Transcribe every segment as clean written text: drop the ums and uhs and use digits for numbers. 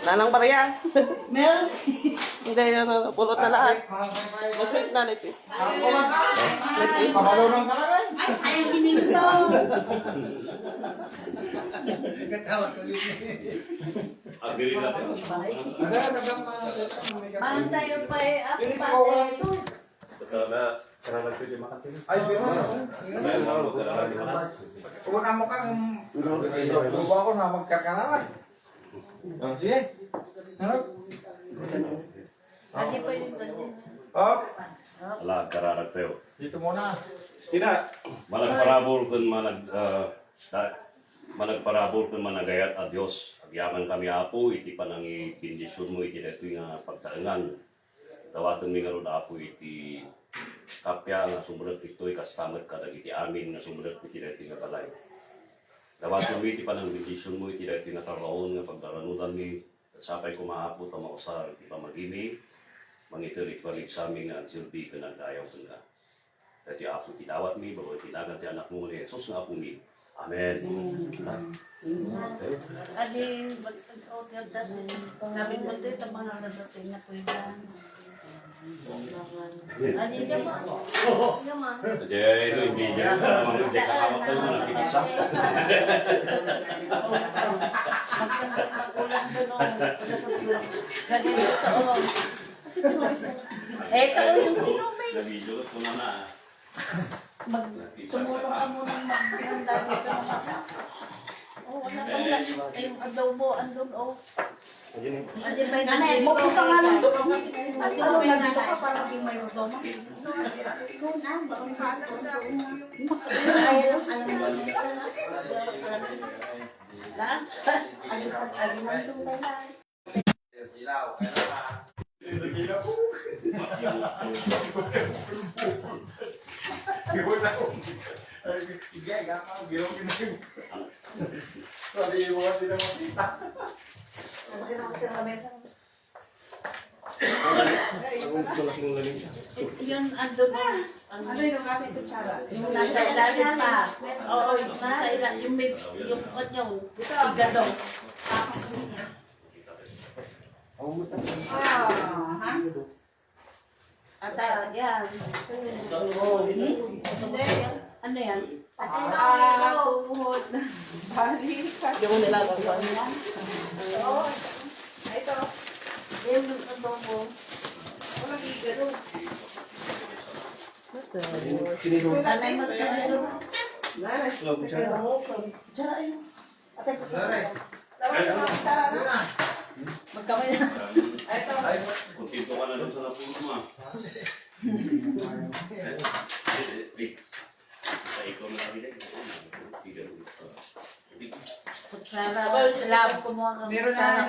Nanang barya. Meron. Hindi, yun. Pulot na lahat. Let's eat na, let's eat. Let's eat. Kamarunong ka lang eh. Ay, sayang gininto. Agree natin. Mahal tayo pa eh. Ako pa ito. Karena nagpili makatili. Ay, bima. Dahil mga magkakaroon di makat. Una mo kang luwa ko na magkakalalan. Sige. Ano? Hindi pa yun doon. Oh, Ala, kararag tayo. dito muna. Stina, managparabol kung managparabol kung managayat a Diyos. Agyaman kami apo, iti panang ibindisyon mo, iti dito nga pagtaangan. Dawatong mi nga ron apo, iti kapya nga sumulat ito'y kastamat kadag iti amin nga sumulat iti dito nga balay. Dawatong mi iti panang ibindisyon mo, iti dito nga taraon nga pagdaranudan mi. Sapay ko maapo, tamausar, iti pamagimi. Mangitulit balik sa amin nga ang silbi ka nagdayaw ka nga. Dati apo tinawat mi, bago tinagan ti anak mo ni Jesus nga apo mi. Amen. Adi, pag-out-out dati. Sabi mo ito, ito mga nadating na po yan. Adi, gaman. Jadi itu intinya sama dia kakak tahu mana kita sah. Magulang doon. Ganito ito. Kasi tinumis. Ito yung tinumis. Jadi juga tu mana. Tumulong ka muna maghanda dito ng mata. Oh, wala kang lang. Yung adobo, andun, oh. Adi, may nanay. Mapunta nga lang doon. At ano, nandito ka para maging may adobo. Silaw, kaya na. Silaw. Gawin ako. Sige, gano'n. Gawin ko na yun. Sorry, buwan din ang makita. Yun, andun. Ano yung kasi kutsara? Yung nasa ilalim pa. Oo, yung nasa ilalim. Yung may, yung kanyang igado. Ha? Ata, yan. Hindi. Ano yan? Tuhod. Balikat. Yung nilagang ko. Oo. Ito. Yung adobo. Walang igado. Nanay magkano. Sorry. Lawas yung mga kutsara na. Magkamay na. Ito. Kuntinto ka na doon sa napuno mo. Sa ikaw na kami din. Kutsara. Lab ko mo ang Meron na.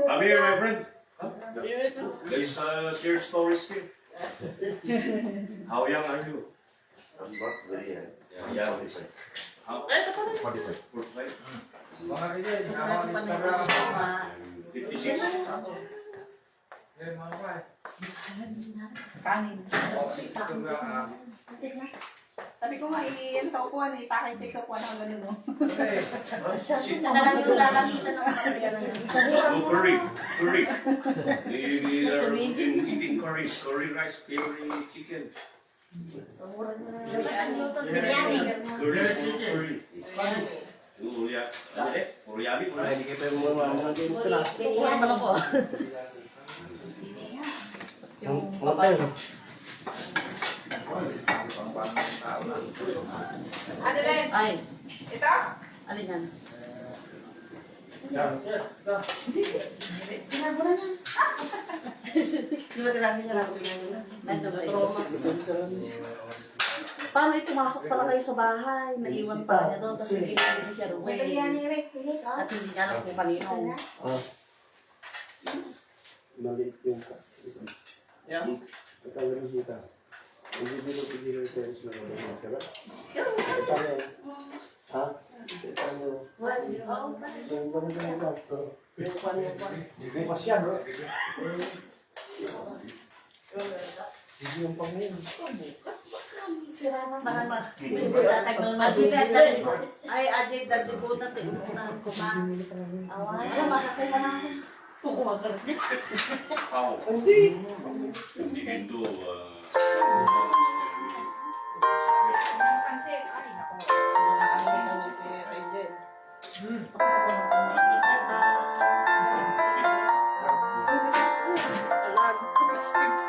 Come here, my friend. Let's share stories here. How young are you? I'm not very young. Yeah. How? 45. Mga kaya, ako ang Instagram. 56. Eh, mga kaya. Kanin. Instagram. Sabi ko nga, yan sa upuan, ipakitik sa upuan ako ganun. Sana lang yung lalamitan ng mga No curry. Curry. We are eating curry. Curry rice, curry chicken. Curry chicken. Ulia. Ano eh? Uliami. Hindi kita yung mga dito na. Kukuha naman ako. Yung papaya. Ano rin? Ay, Ito? alin yan? Di ba tinabi niya lang pinagula? Paano ay pumasok pala kayo sa bahay? Naiwan pala niya doon, tapos hindi na siya ruwi. At hindi niya alam kung kanino. Maliit yung ka. Yan. Pagkawin ng sita. Hindi bilog-bilog yung teres na mga masarap. Ha? Paano? Yung ba na yung gato? Bukas yan, no? Hindi yung pangin. Bukas ba kami? Baka sa tagnon ay ajay dati po na tinunan ko ma. Awan. Makakuha na ako. How? Hindi. In the Hindu, Pansit. Ay, nako. Nakakalimutan niya si Angel. Alam, 6:50.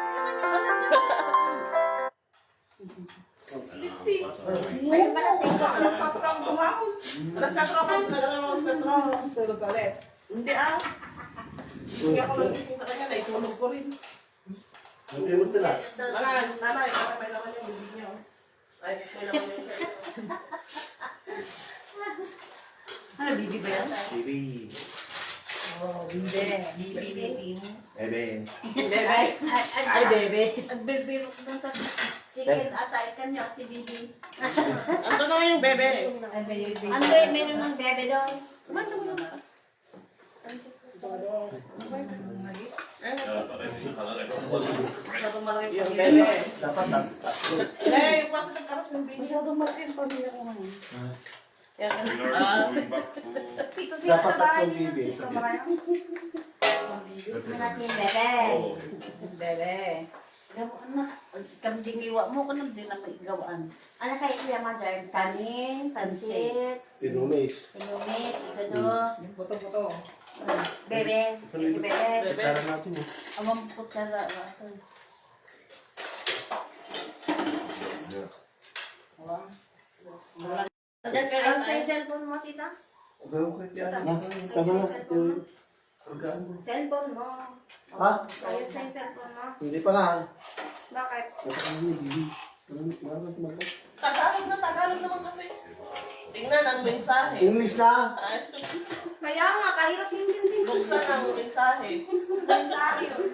Ay, pala tayo. Alas 4 ang tumawag. Alas 4 ako, nagalaw ako sa 4. Tulog ulit. Hindi ah. Hindi ako nagising sa kanya, naitulog ko rin. Hindi mo tala. Wala, nanay, para may naman yung bibig niyo. Ay, may naman yung Ano, bibi ba yan? Bibi. Bibi ni Tim. Bebe. Ay, bebe. Nagbibiro ko doon sa chicken at ikan niyo, si Bibi. Ano na yung bebe? Ay, bebe. Ano yung menu ng bebe doon? Masyadong malaki yung bebe. Dapat tatlo. Eh, yung pasok ng karas ng bebe. Masyadong malaki yung pamilya ko ngayon. Kaya Pito siya Dapat sa bahay tatlong niyo. bibi. Pito ba kayo? Anak yung bebe. Bebe. Gawaan na. Kamding iwa mo ko nang din na maigawaan. Ano kayo siya mother? Kanin, pansit, Tinumis. inumis, ito do. Yung puto-puto. Bebe, ito bebe. bebe. Tara natin eh. Amang putsara. Ano sa cellphone mo, tita? Gawin ko yan. Tagal na. Orgaan mo. Cellphone mo. Ha? Ayos sa cellphone mo. Hindi pa nga. Bakit? Dapat ang bibi. Tagalog naman kasi. Tingnan ang mensahe. English na. Kaya nga, kahirap yung din. Buksan ang mensahe. Mensahe yun.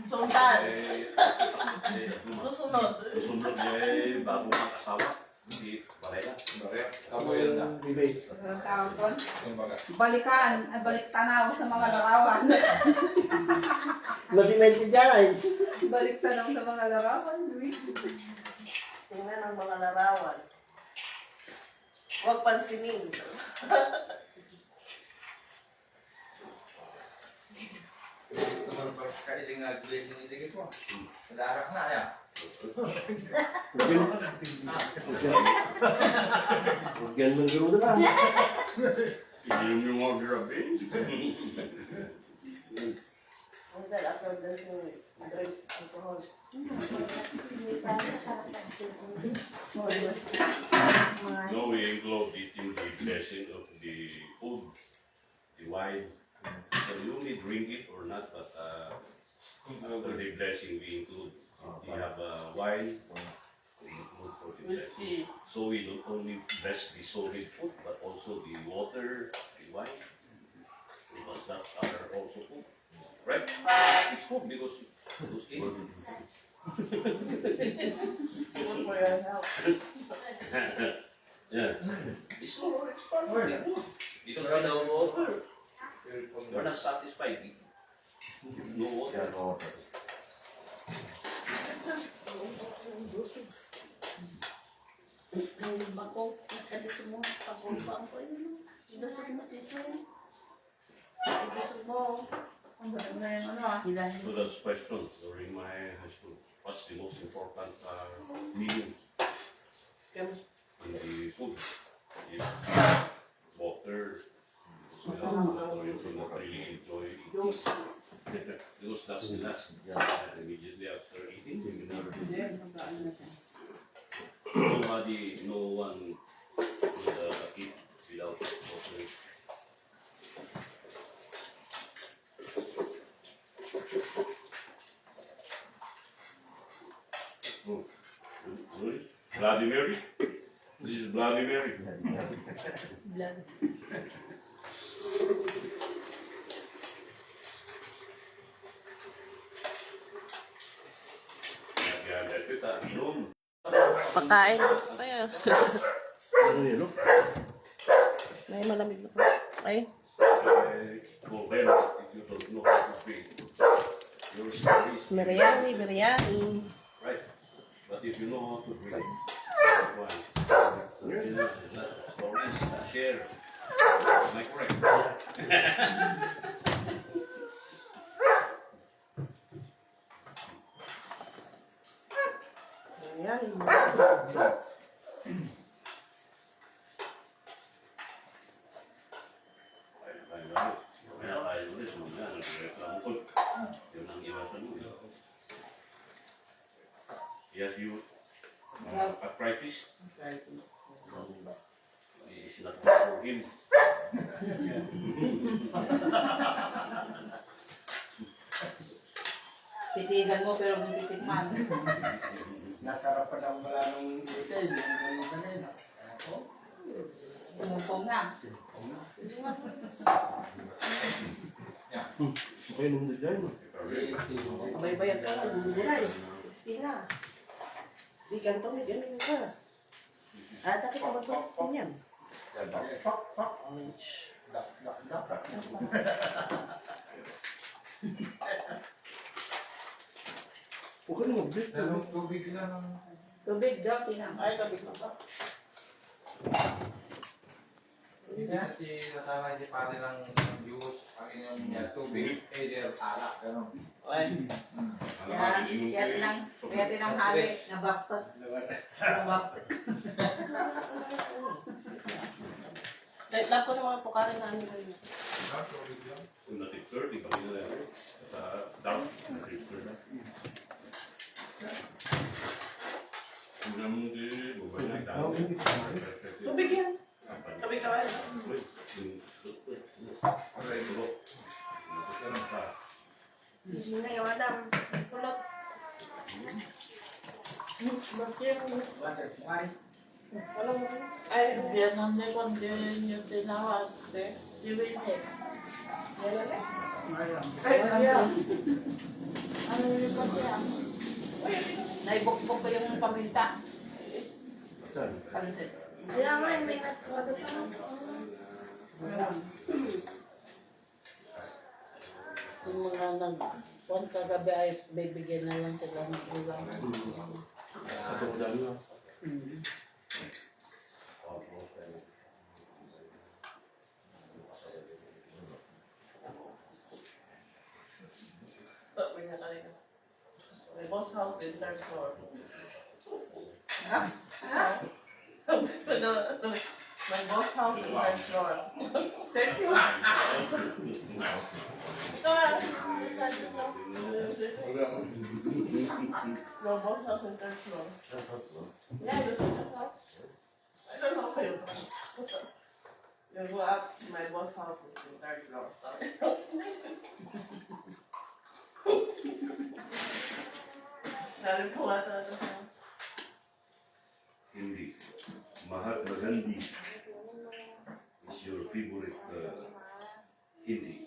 Sundan. Susunod. Susunod niya bago makasawa. Hindi, pareha. Bibi. Ang tawag doon? Balikan. Balik tanaw sa mga larawan. Madimented yan ay. Balik tanaw sa mga larawan, Luis. Tingnan ang mga larawan. Huwag pansinin. Huwag yan ng garo na lang. Inom yung mga grabe. Ang sal after drinking drink alcohol. No, we include eating the blessing of the food, the wine. So you may drink it or not, but for the blessing we include. If you have wine, we include for the blessing. Whiskey. So we not only bless the solid food, but also the water, the wine, because that's our also food. Right? It's food because those things. Good for your health. Yeah. It's so it's part of the food. Because without water, you're not satisfied. No water. Bako, kasi mo, pagulpang ko yun. Ito sa mo, tito. Ito mo. Ang ganda na yung ano ah. Ilan? So that's question during my high school. What's the most important meaning in the food? If water, because without water you cannot really enjoy eating. Because that's the last. Immediately after eating, you never nobody, no one would eat without water. Oh, really? Bloody Mary? This is Bloody Mary. Blood. Kaya kita, inom. Pagkain. Kaya. Ano yun, no? May malamig na po. Ay. For them, if you don't know how to speak, your story is Biryani, biryani. Right. But if you know how to drink wine, there's lots of stories to share. Am I correct? Ayan. Kaya tayo ulit, mamaya nagreklamo ko. Yun ang iwasan mo. Yes, you have arthritis. It's not for him. Titigan mo pero hindi titikman. Nasarap pa lang pala nung itin. Yung kanina. Ako. Tumumpong na. Okay, nung dyan. Bayad ka na. Gulay. 60 na. Di ganito may ganun ka. Ata kita magpapin yan. Sok, sok. Dak, dak, dak. Okay na mag-bless. Tubig lang. Tubig daw, tinang. Ay, labig na ba? Yan, si nasama si pare ng juice, ang inyong tubig, either alak, gano'n. Ay. Kaya tinanghali, nabaktot. Dahil lang ko na mga pukarin namin kayo. Tubig lang. Kung natik-30, kami na lang. Sa dark, natik-30 na. Kung naman di, bubay na itaw. Tubig yan. Tubig ka ba? Okay, tulog. Ganun pa. Hindi na yung madam. Kulot. Water, pukari. Walang ay, Yan ang nekon din yung tinawag. Si Winnie. yan na. Ay, yan. Ano yung pagkaya? Naibukbok ko yung paminta. Pansit. Kaya nga, may nagkakado pa nga. Yung mga nag-puan kagabi ay bibigyan na lang sila ng ulam. Ito ko dami na. Tubig na kanina. My boss house in third floor. My boss house in third floor. Third floor. Ito ah. My boss house in third floor. Yeah, this is the house. I don't know how you You go up, my boss house is in third floor. Sorry. Dali po ata ito. Hindi. Mahatma Gandhi is your favorite Hindi.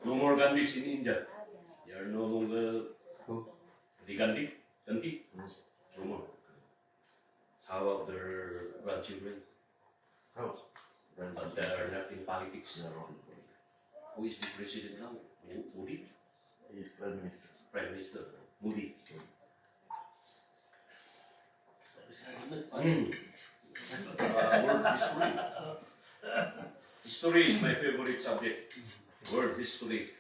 No more Gandhis in India. They are no longer the Gandhi. Gandhi. No more. How about their grandchildren? How? But they are not in politics. Who is the president now? Modi? He's Prime Minister. Prime Minister. Modi. World history. History is my favorite subject. World history.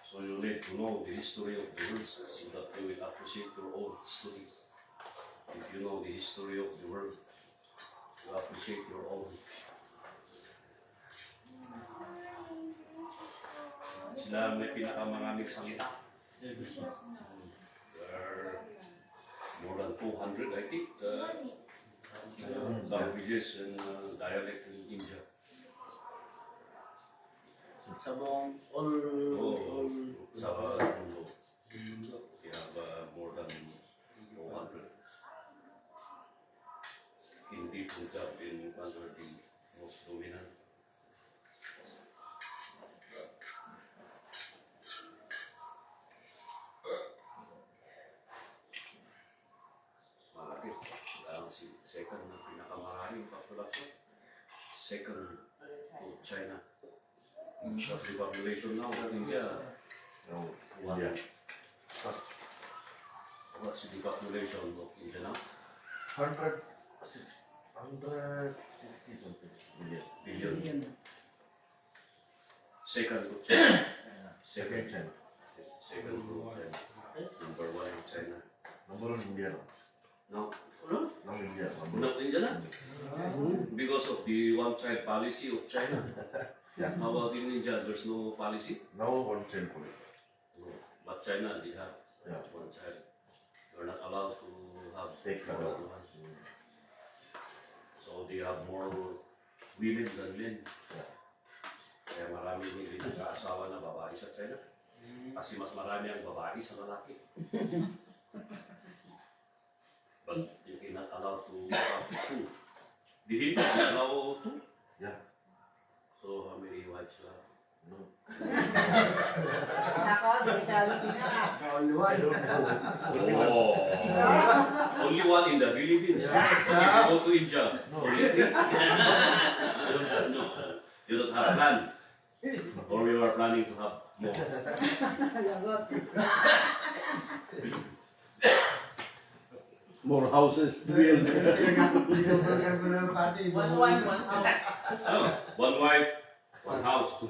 So you need to know the history of the world so that you will appreciate your own history. If you know the history of the world, you appreciate your own. Sila may pinakamaraming salita. There are more than 200, I think, languages and dialect in India. Sa buong all Sa mundo, we have more than 200. Hindi Punjab in under the most dominant. Malaki. Ang second na pinakamaraming popular second to China. Because the population now of India, No, what, India. what's the population of India now? 160 something million. Billion. Second to China. Second China. Second to China. Number one in China. Number one India. No, no, No India. Number not India na. Because of the one-child policy of China. Yeah. How about in India? There's no policy. Now one child policy. No. But China, they have Yeah. one child. They're not allowed to have Take more care. than one. So they have more women than men. Yeah. Kaya maraming hindi nag-aasawa na babae sa China. Kasi mas marami ang babae sa lalaki. But you cannot allow to have two. The Hindu allow two. Yeah. So how many wives you have? No. Ako, dami-dami din na. I don't know. Oh, only one in the Philippines. Go to India. No. No, you don't have plan. Or you are planning to have more. Lagot. More houses to build. One wife, one house. Oh, one wife, one house.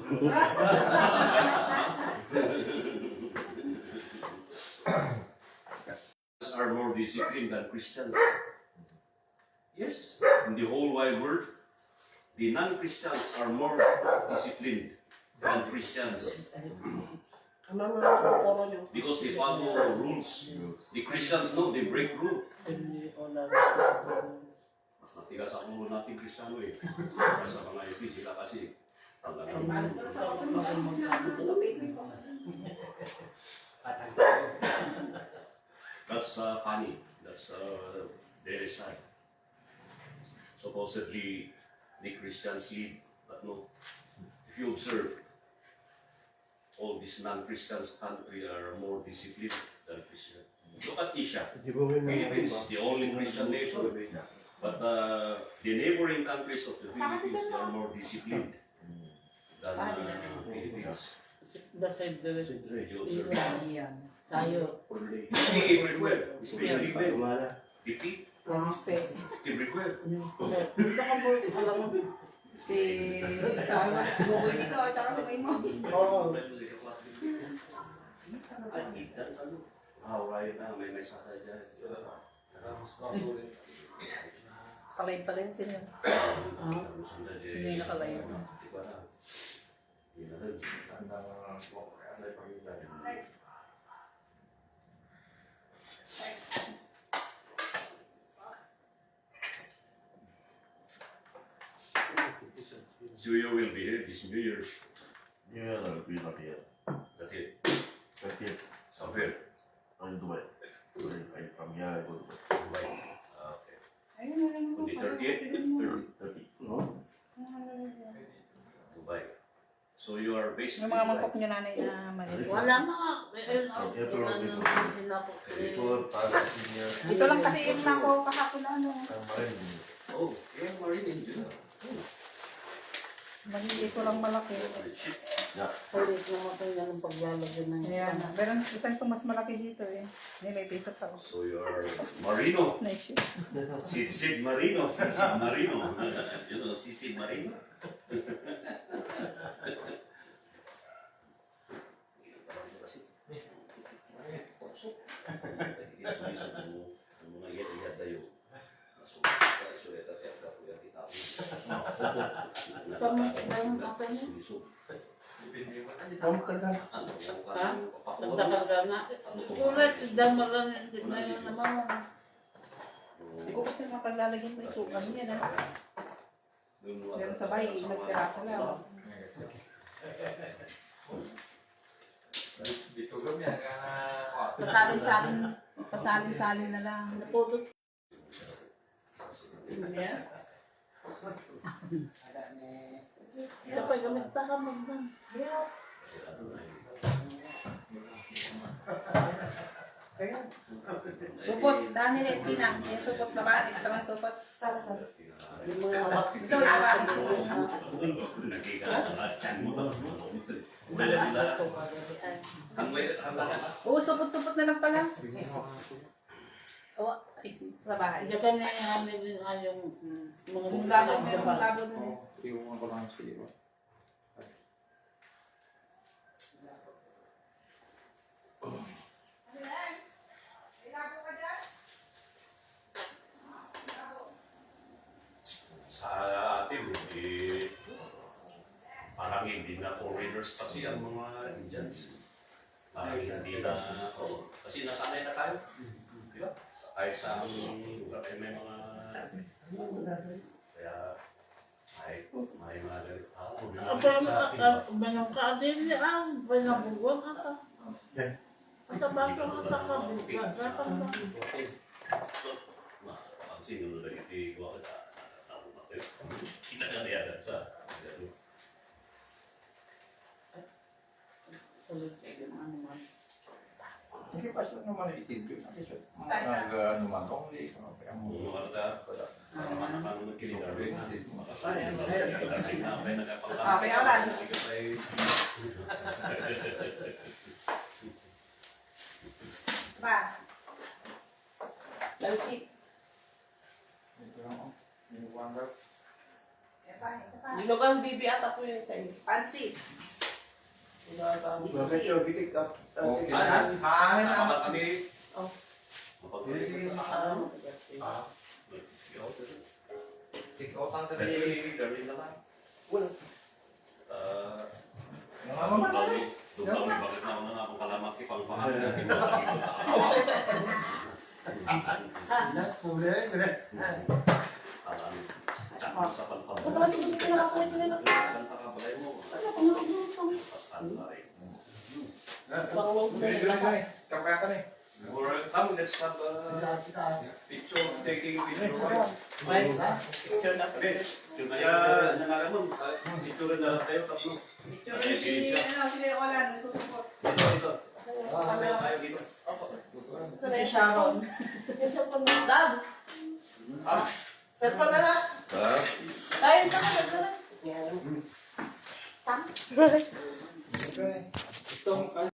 Are more disciplined than Christians. Yes, in the whole wide world, the non-Christians are more disciplined than Christians Ano na puro yung because they follow rules. The Christians know they break rule. Mas natigas ang ulo natin Kristiyano eh. Sa mga IP sila kasi talagang that's funny. That's very sad. Supposedly, the Christians lead, but no. If you observe, all these non-Christians country are more disciplined than Christian. Look at Asia. Philippines, the only Christian nation. But the neighboring countries of the Philippines, they are more disciplined than Philippines. Did you observe? Tayo. Everywhere, especially the people. Everywhere. Dito ka po, alam mo. Si Tama, bukoy dito, tsaka si Maymo. Oo. Ryan na, may sakay dyan. Kalay-palay sila. Hindi nakalay. So you will be here this New Year. New Year I'll be not here. That's it. 30th. Somewhere. I'm in Dubai. From here I go to Dubai. Dubai. Okay. On the 30th? 30. Dubai. So you are based in Yung mga Dubai. mangkok niyo nanay na maliit. Wala na nga. Before past 15 years, Ito lang kasi yung nako kahapon na ano. I'm married. Oh, you're married in Jeddah. Maliit ko lang malaki. Yeah. Ulit naman ito yan ang paglalagyan ng Ayan. Meron isang itong mas malaki dito eh. May piso pa. So you are Marino. Nice yun. Sid Marino. Sid Marino. You know, Sid Marino. Kamu kerja? Nagdakarga na. Ulit, damar lang na yun naman. Ikaw kasi mapaglalagyan mo ito. Ano yan ah. Meron sa bahay, nagpiraso lang. Dito kami yan, Pasalin-salin na lang. Naputol. Kapag gamit pa ka magdan. Supot, dahil nila tina. Yung supot babae, extra supot. Para sa Yung mga Ito, yawa. Oo, supot-supot na lang pala. Oo, sa bahay. Diyan na yung mga Yung labo, meron labo na. Oo, iwan ko lang sa iyo. Sa atin, parang hindi na foreigners kasi ang mga Indians. Parang hindi na, kasi nasanay na tayo. Di ba? Kahit sa lugar ay may mga, kaya may mga ganito. Sa atin, Banyak keadaan ang banyak buang apa? Kita baca kata kabinet, datang ang sinunod na iti ko kita tapo ba tayo? Kita na niya sa Hindi pa siya naman itinto. Ano man kung hindi ko ang mga kata para manakang magkiligarin na makasaya na may nagapangka. Okay, alan. Pa. Lalaki. ito lang. Minuwanda. Isa pa. Inugang bibi ata po yun sa inyo. Pansit. Bakit yung gitik ka? Okay. Hangin na. kami. Hindi ano. Ikaw tang tadi. Galing naman. Wala. Yung ano man. Bakit na ako na akong kalamat kipang pangalan natin mo lagi ko Ilan? Pule? Gre? alam. Tsaka sa panpapalay. Wala sila pinakakuha sila na. Kanta ka pala mo. Pasal na rin. Gani. Kapaya ka ni. Come, let's have a Sika. picture, taking picture. May picture na po. Okay, kaya nangaramon, picture na tayo tatlo. Picture si, si Olan, susupot. Dito. Kamera tayo dito. Si Sharon. Yung cellphone mo. Dad! Ah, Cellphone na lang! Ayun, saka na. Yan. Ito.